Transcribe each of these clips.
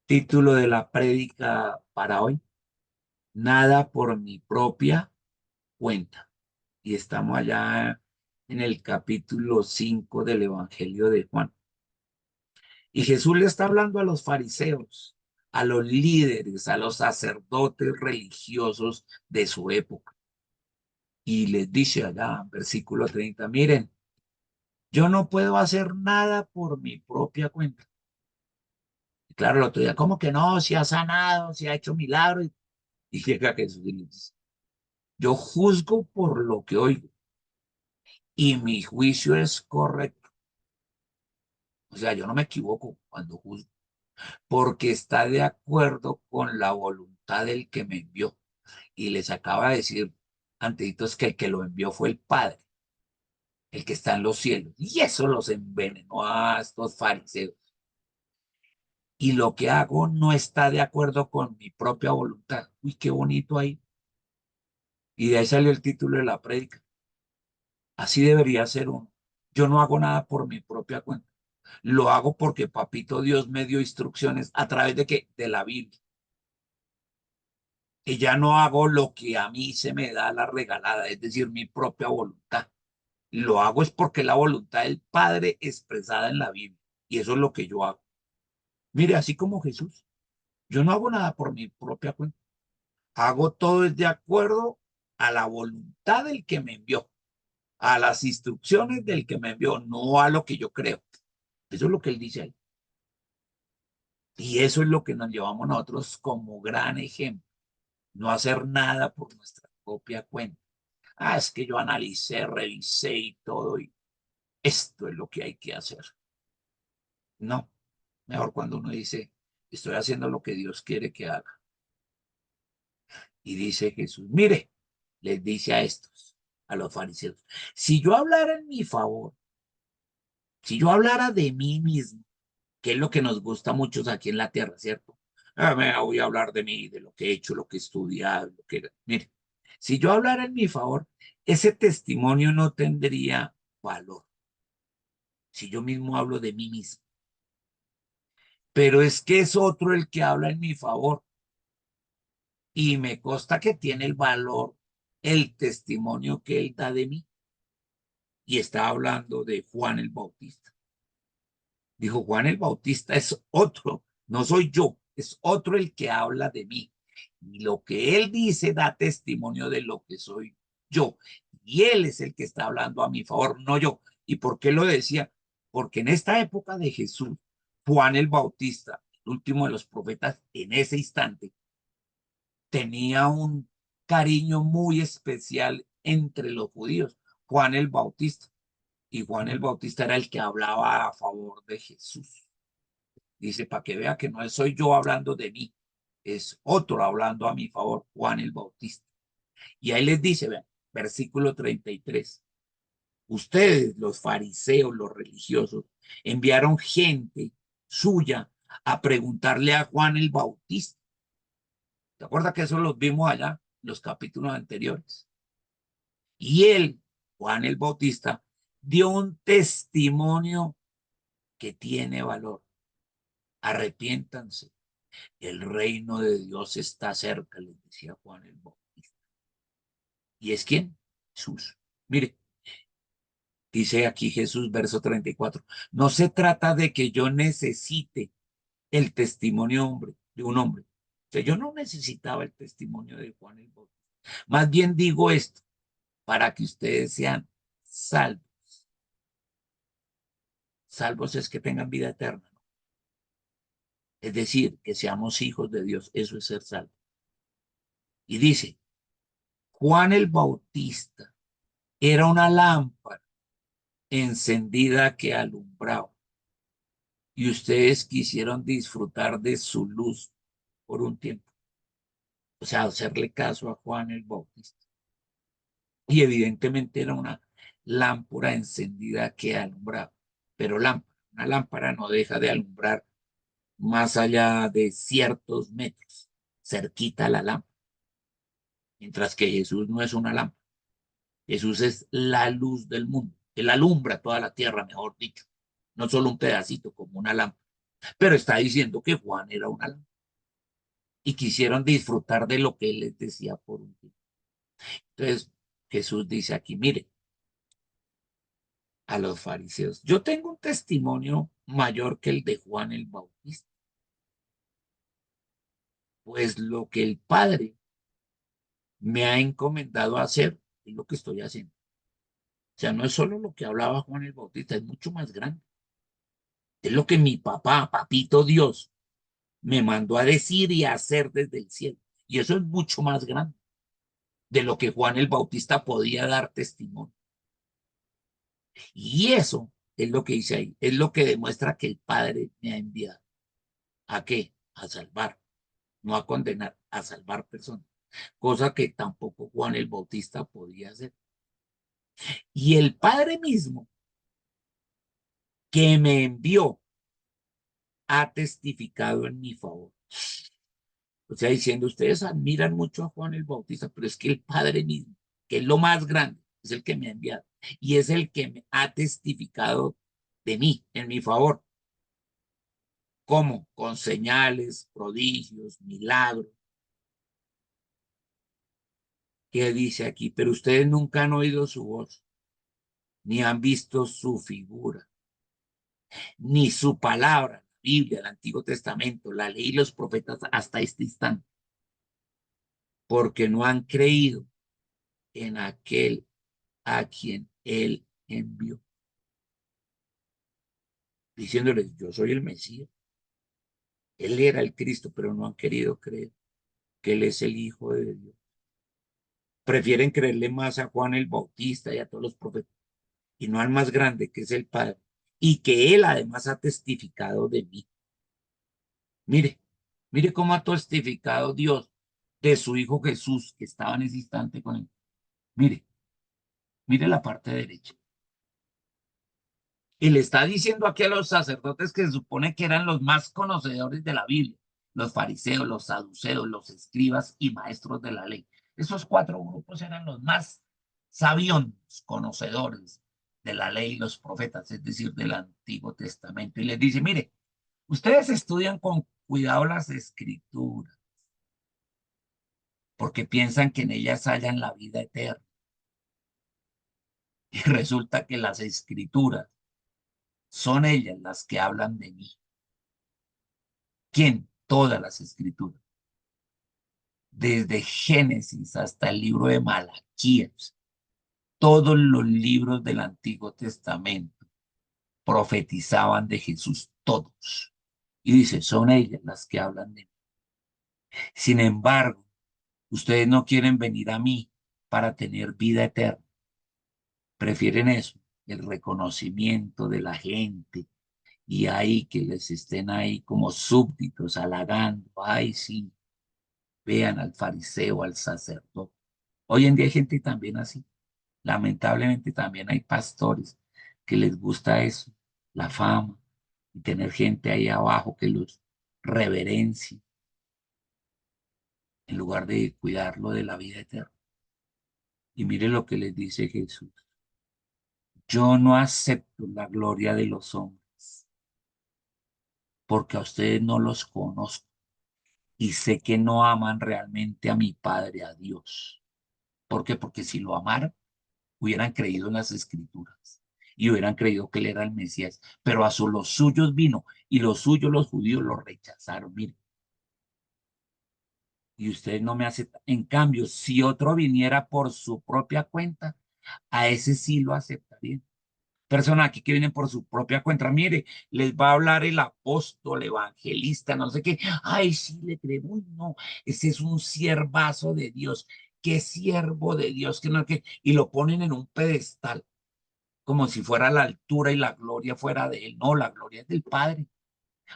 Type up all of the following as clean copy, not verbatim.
Título de la prédica para hoy: Nada por mi propia cuenta. Y estamos allá en el capítulo 5 del Evangelio de Juan. Y Jesús le está hablando a los fariseos, a los líderes, a los sacerdotes religiosos de su época. Y les dice allá, versículo 30, miren, yo no puedo hacer nada por mi propia cuenta. Y claro, el otro día, ¿cómo que no? Si ha sanado, si ha hecho milagros. Y llega Jesús y les dice, yo juzgo por lo que oigo y mi juicio es correcto. O sea, yo no me equivoco cuando juzgo, porque está de acuerdo con la voluntad del que me envió. Y les acaba de decir anteditos que el que lo envió fue el Padre, el que está en los cielos. Y eso los envenenó a estos fariseos. Y lo que hago no está de acuerdo con mi propia voluntad. Uy, qué bonito ahí. Y de ahí salió el título de la prédica. Así debería ser uno. Yo no hago nada por mi propia cuenta. Lo hago porque Papito Dios me dio instrucciones a través de qué, de la Biblia. Y ya no hago lo que a mí se me da la regalada, es decir, mi propia voluntad. Lo hago es porque la voluntad del Padre expresada en la Biblia. Y eso es lo que yo hago. Mire, así como Jesús, yo no hago nada por mi propia cuenta. Hago todo es de acuerdo a la voluntad del que me envió, a las instrucciones del que me envió, no a lo que yo creo. Eso es lo que él dice ahí. Y eso es lo que nos llevamos nosotros como gran ejemplo. No hacer nada por nuestra propia cuenta. Ah, es que yo analicé, revisé y todo, y esto es lo que hay que hacer. No, mejor cuando uno dice, estoy haciendo lo que Dios quiere que haga. Y dice Jesús, mire, les dice a estos, a los fariseos, si yo hablara en mi favor, si yo hablara de mí mismo, que es lo que nos gusta a muchos aquí en la tierra, ¿cierto? Ah, me voy a hablar de mí, de lo que he hecho, lo que he estudiado, lo que... Mire, si yo hablara en mi favor, ese testimonio no tendría valor. Si yo mismo hablo de mí mismo. Pero es que es otro el que habla en mi favor y me consta que tiene el valor el testimonio que él da de mí. Y está hablando de Juan el Bautista. Dijo, Juan el Bautista es otro, no soy yo, es otro el que habla de mí. Y lo que él dice da testimonio de lo que soy yo. Y él es el que está hablando a mi favor, no yo. ¿Y por qué lo decía? Porque en esta época de Jesús, Juan el Bautista, el último de los profetas, en ese instante, tenía un cariño muy especial entre los judíos. Juan el Bautista. Y Juan el Bautista era el que hablaba a favor de Jesús. Dice, para que vea que no soy yo hablando de mí, es otro hablando a mi favor, Juan el Bautista. Y ahí les dice, vean, versículo 33, ustedes, los fariseos, los religiosos, enviaron gente suya a preguntarle a Juan el Bautista. ¿Te acuerdas que eso los vimos allá, los capítulos anteriores? Y él, Juan el Bautista, dio un testimonio que tiene valor. Arrepiéntanse, el reino de Dios está cerca, les decía Juan el Bautista. ¿Y es quién? Jesús. Mire, dice aquí Jesús, verso 34. No se trata de que yo necesite el testimonio de un hombre. O sea, yo no necesitaba el testimonio de Juan el Bautista. Más bien digo esto, para que ustedes sean salvos. Salvos es que tengan vida eterna, ¿no? Es decir, que seamos hijos de Dios. Eso es ser salvo. Y dice, Juan el Bautista era una lámpara encendida que alumbraba y ustedes quisieron disfrutar de su luz por un tiempo. O sea, hacerle caso a Juan el Bautista. Y evidentemente era una lámpara encendida que alumbraba, pero lámpara, una lámpara no deja de alumbrar más allá de ciertos metros, cerquita a la lámpara, mientras que Jesús no es una lámpara. Jesús es la luz del mundo. Él alumbra toda la tierra, mejor dicho. No solo un pedacito como una lámpara. pero está diciendo que Juan era un alma y quisieron disfrutar de lo que él les decía por un tiempo. Entonces, Jesús dice aquí, mire, a los fariseos, yo tengo un testimonio mayor que el de Juan el Bautista, pues lo que el Padre me ha encomendado a hacer es lo que estoy haciendo. O sea, no es solo lo que hablaba Juan el Bautista, es mucho más grande. Es lo que mi papá, papito Dios, me mandó a decir y a hacer desde el cielo. Y eso es mucho más grande de lo que Juan el Bautista podía dar testimonio. Y eso es lo que dice ahí, es lo que demuestra que el Padre me ha enviado. ¿A qué? A salvar, no a condenar, a salvar personas. Cosa que tampoco Juan el Bautista podía hacer. Y el Padre mismo que me envió ha testificado en mi favor. O sea, diciendo, ustedes admiran mucho a Juan el Bautista, pero es que el Padre mismo, que es lo más grande, es el que me ha enviado y es el que me ha testificado de mí, en mi favor. ¿Cómo? Con señales, prodigios, milagros. ¿Qué dice aquí? Pero ustedes nunca han oído su voz, ni han visto su figura, ni su palabra, la Biblia, el Antiguo Testamento, la ley y los profetas hasta este instante, porque no han creído en aquel a quien él envió, diciéndoles, yo soy el Mesías. Él era el Cristo, pero no han querido creer que él es el Hijo de Dios. Prefieren creerle más a Juan el Bautista y a todos los profetas, y no al más grande, que es el Padre, y que él además ha testificado de mí. Mire, mire cómo ha testificado Dios de su Hijo Jesús, que estaba en ese instante con él. Mire, mire la parte derecha. Y le está diciendo aquí a los sacerdotes que se supone que eran los más conocedores de la Biblia, los fariseos, los saduceos, los escribas y maestros de la ley. Esos cuatro grupos eran los más sabios, conocedores de la ley y los profetas, es decir, del Antiguo Testamento. Y les dice, mire, ustedes estudian con cuidado las escrituras porque piensan que en ellas hallan la vida eterna. Y resulta que las escrituras son ellas las que hablan de mí. ¿Quién? Todas las escrituras. Desde Génesis hasta el libro de Malaquías, todos los libros del Antiguo Testamento profetizaban de Jesús, todos. Y dice, son ellas las que hablan de mí. Sin embargo, ustedes no quieren venir a mí para tener vida eterna. Prefieren eso, el reconocimiento de la gente y ahí que les estén ahí como súbditos halagando. Ay, sí, vean al fariseo, al sacerdote. Hoy en día hay gente también así. Lamentablemente también hay pastores que les gusta eso, la fama, y tener gente ahí abajo que los reverencie en lugar de cuidarlo de la vida eterna. Y mire lo que les dice Jesús. Yo no acepto la gloria de los hombres porque a ustedes no los conozco y sé que no aman realmente a mi Padre, a Dios. ¿Por qué? Porque si lo amaran, hubieran creído en las escrituras y hubieran creído que él era el Mesías, pero a los suyos vino y los suyos, los judíos, lo rechazaron. Mire, y ustedes no me aceptan. En cambio, si otro viniera por su propia cuenta, a ese sí lo aceptaría. Personas aquí que vienen por su propia cuenta, mire, les va a hablar el apóstol, evangelista, no sé qué. Ay, sí, le creo. Uy, no, ese es un siervazo de Dios. Qué siervo de Dios, que no, que, y lo ponen en un pedestal como si fuera la altura y la gloria fuera de él. No, la gloria es del Padre,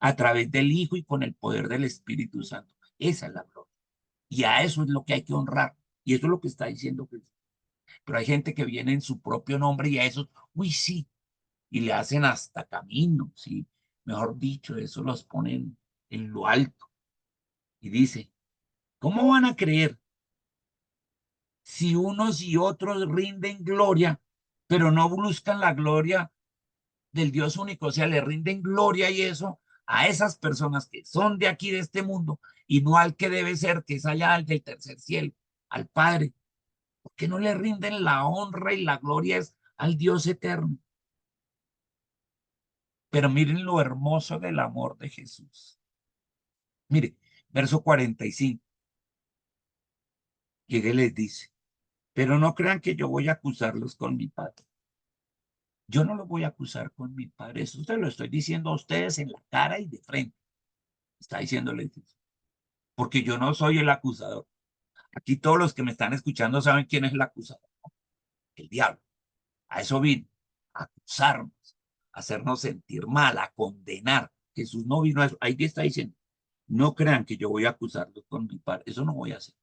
a través del Hijo y con el poder del Espíritu Santo. Esa es la gloria. Y a eso es lo que hay que honrar. Y eso es lo que está diciendo Jesús. Pero hay gente que viene en su propio nombre y a esos, uy, sí, y le hacen hasta camino, sí. Mejor dicho, eso los ponen en lo alto. Y dice, ¿cómo van a creer si unos y otros rinden gloria, pero no buscan la gloria del Dios único? O sea, le rinden gloria y eso a esas personas que son de aquí, de este mundo, y no al que debe ser, que es allá, al del tercer cielo, al Padre. ¿Por qué no le rinden la honra y la gloria al Dios eterno? Pero miren lo hermoso del amor de Jesús. Mire, verso 45. Llega y les dice, pero no crean que yo voy a acusarlos con mi Padre. Yo no los voy a acusar con mi Padre. Eso se lo estoy diciendo a ustedes en la cara y de frente. Está diciéndoles eso. Porque yo no soy el acusador. Aquí todos los que me están escuchando saben quién es el acusador. El diablo. A eso vino. A acusarnos, a hacernos sentir mal, a condenar. Jesús no vino a eso. Ahí está diciendo, no crean que yo voy a acusarlos con mi Padre. Eso no voy a hacer.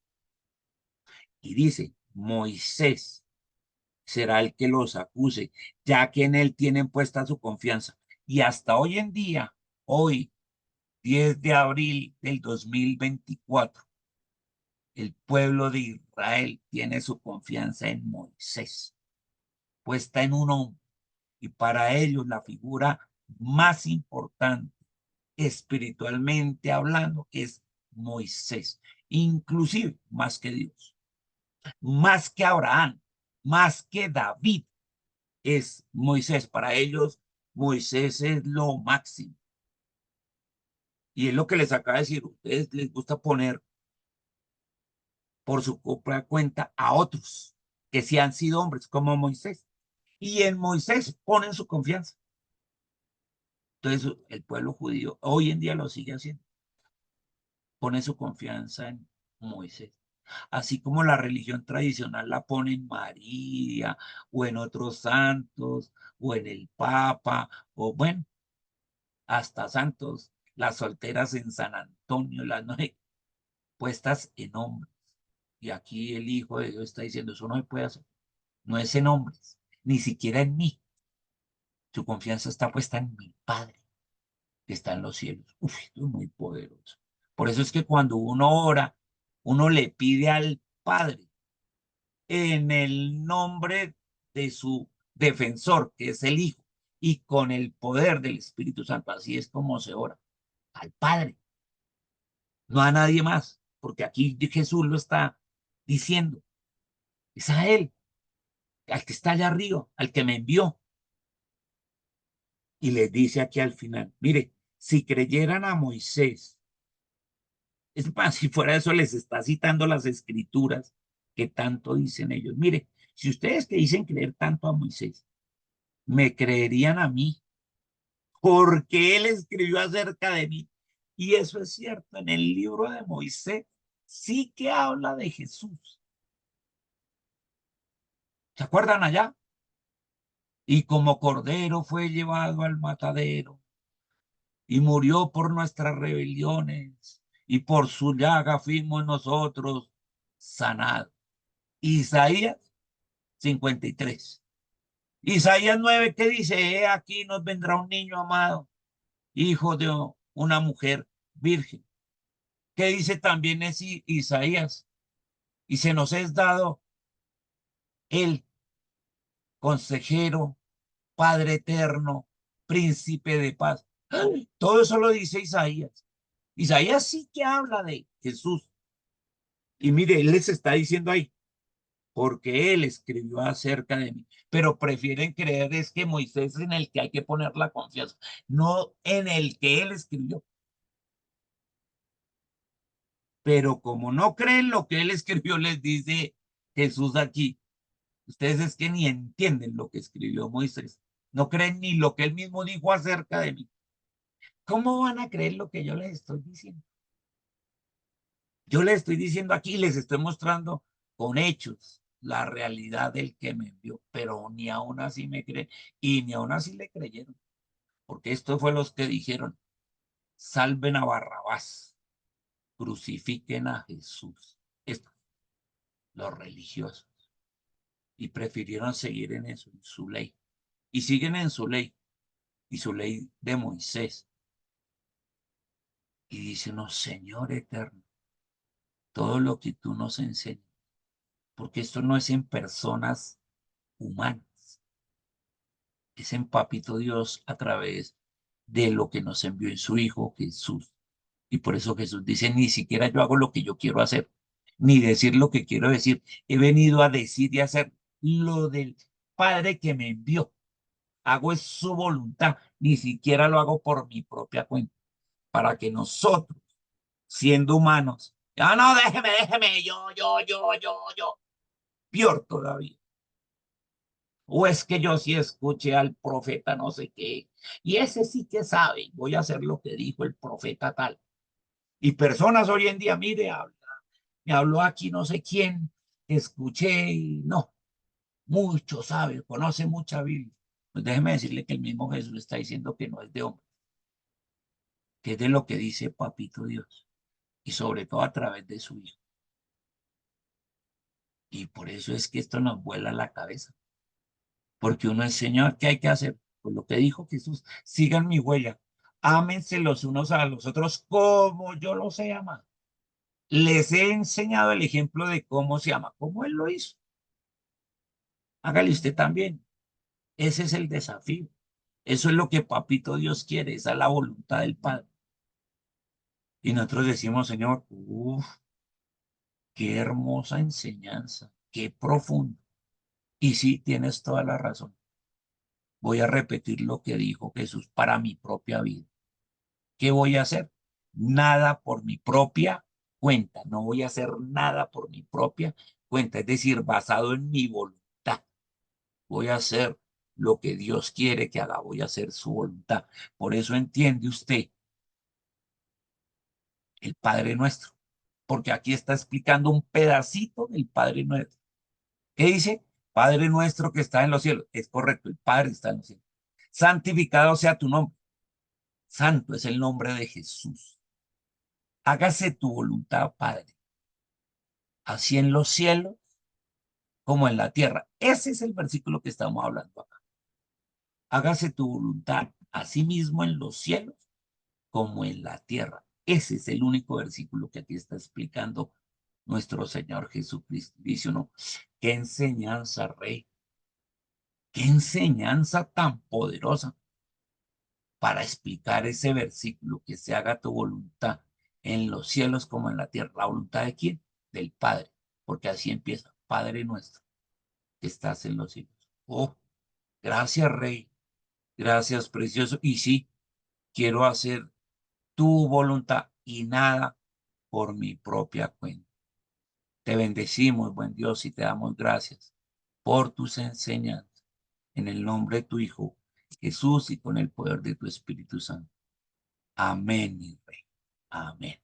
Y dice, Moisés será el que los acuse, ya que en él tienen puesta su confianza. Y hasta hoy en día, hoy, 10 de abril del 2024, el pueblo de Israel tiene su confianza en Moisés, puesta en un hombre. Y para ellos la figura más importante, espiritualmente hablando, es Moisés, inclusive más que Dios, más que Abraham, más que David, es Moisés. Para ellos, Moisés es lo máximo. Y es lo que les acaba de decir. Ustedes les gusta poner por su propia cuenta a otros que sí han sido hombres, como Moisés. Y en Moisés ponen su confianza. Entonces, el pueblo judío hoy en día lo sigue haciendo. Pone su confianza en Moisés. Así como la religión tradicional la pone en María, o en otros santos, o en el Papa, o bueno, hasta santos, las solteras en San Antonio, las no puestas en hombres. Y aquí el Hijo de Dios está diciendo, eso no se puede hacer, no es en hombres, ni siquiera en mí. Su confianza está puesta en mi Padre, que está en los cielos. Uf, esto es muy poderoso. Por eso es que cuando uno ora, uno le pide al Padre en el nombre de su defensor, que es el Hijo, y con el poder del Espíritu Santo. Así es como se ora al Padre, no a nadie más, porque aquí Jesús lo está diciendo. Es a Él, al que está allá arriba, al que me envió. Y les dice aquí al final, mire, si creyeran a Moisés, es más, si fuera eso, les está citando las escrituras que tanto dicen ellos. Mire, si ustedes que dicen creer tanto a Moisés, me creerían a mí, porque él escribió acerca de mí. Y eso es cierto, en el libro de Moisés sí que habla de Jesús. ¿Se acuerdan allá? Y como cordero fue llevado al matadero y murió por nuestras rebeliones y por su llaga fuimos nosotros sanados. Isaías 53. Isaías 9, ¿qué dice? He aquí nos vendrá un niño amado, hijo de una mujer virgen. ¿Qué dice también es Isaías? Y se nos es dado el consejero, Padre eterno, príncipe de paz. ¡Ay! Todo eso lo dice Isaías. Isaías sí que habla de Jesús. Y mire, él les está diciendo ahí, porque él escribió acerca de mí. Pero prefieren creer es que Moisés es en el que hay que poner la confianza, no en el que él escribió. Pero como no creen lo que él escribió, les dice Jesús aquí, ustedes es que ni entienden lo que escribió Moisés. No creen ni lo que él mismo dijo acerca de mí. ¿Cómo van a creer lo que yo les estoy diciendo? Yo les estoy diciendo aquí, les estoy mostrando con hechos la realidad del que me envió, pero ni aún así me creen y ni aún así le creyeron, porque estos fue los que dijeron, salven a Barrabás, crucifiquen a Jesús. Estos, los religiosos, y prefirieron seguir en eso, en su ley, y siguen en su ley, y su ley de Moisés, y dicen, no, Señor eterno, todo lo que tú nos enseñas, porque esto no es en personas humanas, es en Papito Dios a través de lo que nos envió en su Hijo Jesús. Y por eso Jesús dice, ni siquiera yo hago lo que yo quiero hacer, ni decir lo que quiero decir. He venido a decir y hacer lo del Padre que me envió. Hago es su voluntad, ni siquiera lo hago por mi propia cuenta, para que nosotros, siendo humanos, ya no, déjeme, yo, peor todavía. O es que yo sí escuché al profeta no sé qué, y ese sí que sabe, voy a hacer lo que dijo el profeta tal. Y personas hoy en día, mire, me habló aquí no sé quién, escuché y no, mucho sabe, conoce mucha Biblia. Pues déjeme decirle que el mismo Jesús está diciendo que no es de hombre, que es de lo que dice Papito Dios, y sobre todo a través de su Hijo. Y por eso es que esto nos vuela la cabeza, porque uno es Señor, ¿qué hay que hacer? Pues lo que dijo Jesús, sigan mi huella, ámense los unos a los otros como yo los he amado. Les he enseñado el ejemplo de cómo se ama, como Él lo hizo. Hágale usted también. Ese es el desafío. Eso es lo que Papito Dios quiere, esa es la voluntad del Padre. Y nosotros decimos, Señor, uff, qué hermosa enseñanza, qué profundo. Y sí, tienes toda la razón. Voy a repetir lo que dijo Jesús para mi propia vida. ¿Qué voy a hacer? Nada por mi propia cuenta. No voy a hacer nada por mi propia cuenta, es decir, basado en mi voluntad. Voy a hacer lo que Dios quiere que haga, voy a hacer su voluntad. Por eso entiende usted el Padre Nuestro, porque aquí está explicando un pedacito del Padre Nuestro. ¿Qué dice? Padre Nuestro que está en los cielos. Es correcto, el Padre está en los cielos. Santificado sea tu nombre. Santo es el nombre de Jesús. Hágase tu voluntad, Padre, así en los cielos como en la tierra. Ese es el versículo que estamos hablando acá. Hágase tu voluntad, así mismo en los cielos como en la tierra. Ese es el único versículo que aquí está explicando nuestro Señor Jesucristo. Dice uno, qué enseñanza, Rey, qué enseñanza tan poderosa para explicar ese versículo, que se haga tu voluntad en los cielos como en la tierra. ¿La voluntad de quién? Del Padre, porque así empieza, Padre nuestro, que estás en los cielos. Oh, gracias, Rey, gracias, precioso. Y sí, quiero hacer tu voluntad y nada por mi propia cuenta. Te bendecimos, buen Dios, y te damos gracias por tus enseñanzas. En el nombre de tu Hijo, Jesús, y con el poder de tu Espíritu Santo. Amén, mi Rey. Amén.